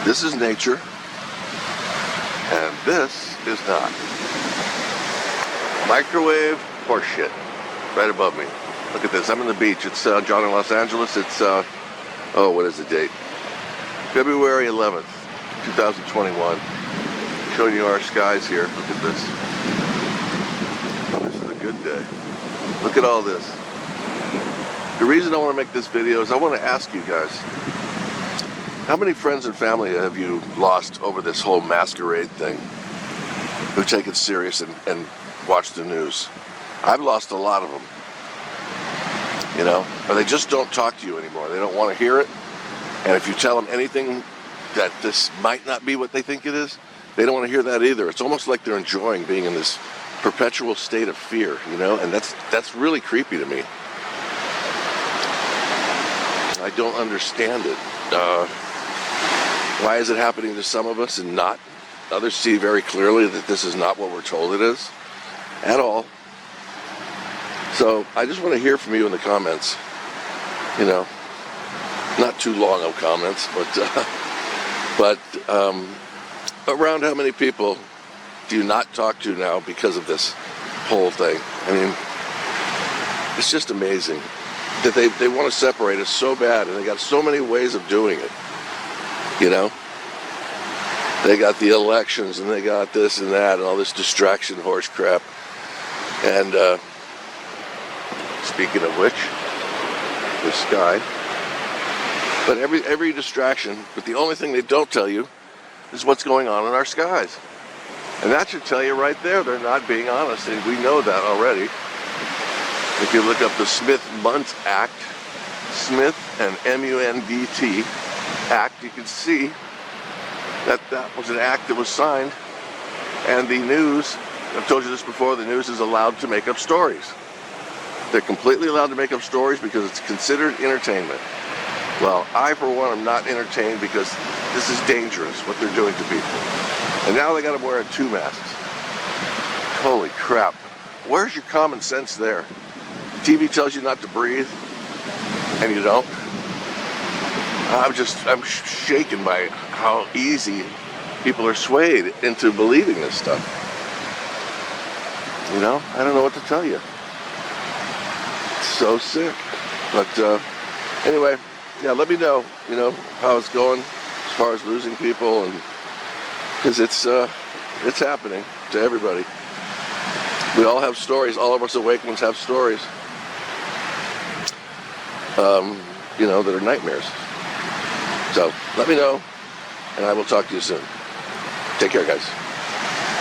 This is nature, and this is not. Microwave horseshit right above me. Look at this. I'm in the beach. It's John in Los Angeles. It's oh, what is the date? February 11th, 2021. Showing you our skies here. Look at this. This is a good day. Look at all this. The reason I want to make this video is I want to ask you guys, how many friends and family have you lost over this whole masquerade thing? Who take it serious and watch the news? I've lost a lot of them. You know, or they just don't talk to you anymore. They don't want to hear it. And if you tell them anything that this might not be what they think it is, they don't want to hear that either. It's almost like they're enjoying being in this perpetual state of fear, you know, and that's really creepy to me. I don't understand it. Why is it happening to some of us and not? Others see very clearly that this is not what we're told it is at all. So I just want to hear from you in the comments. You know, not too long of comments, but around how many people do you not talk to now because of this whole thing? I mean, it's just amazing that they want to separate us so bad, and they got so many ways of doing it. You know, they got the elections, and they got this and that, and all this distraction horse crap. And speaking of which, the sky. But every distraction, but the only thing they don't tell you is what's going on in our skies. And that should tell you right there, they're not being honest, and we know that already. If you look up the Smith-Mundt Act, Smith and M-U-N-D-T Act, you can see that that was an act that was signed, and the news, I've told you this before, the news is allowed to make up stories. They're completely allowed to make up stories because it's considered entertainment. Well, I, for one, am not entertained because this is dangerous, what they're doing to people. And now they got them wearing 2 masks. Holy crap. Where's your common sense there? TV tells you not to breathe, and you don't. I'm shaken by how easy people are swayed into believing this stuff. You know, I don't know what to tell you. It's so sick. But anyway, yeah, let me know, you know, how it's going as far as losing people, and because it's happening to everybody. We all have stories. All of us awake ones have stories. You know, that are nightmares. So let me know, and I will talk to you soon. Take care, guys.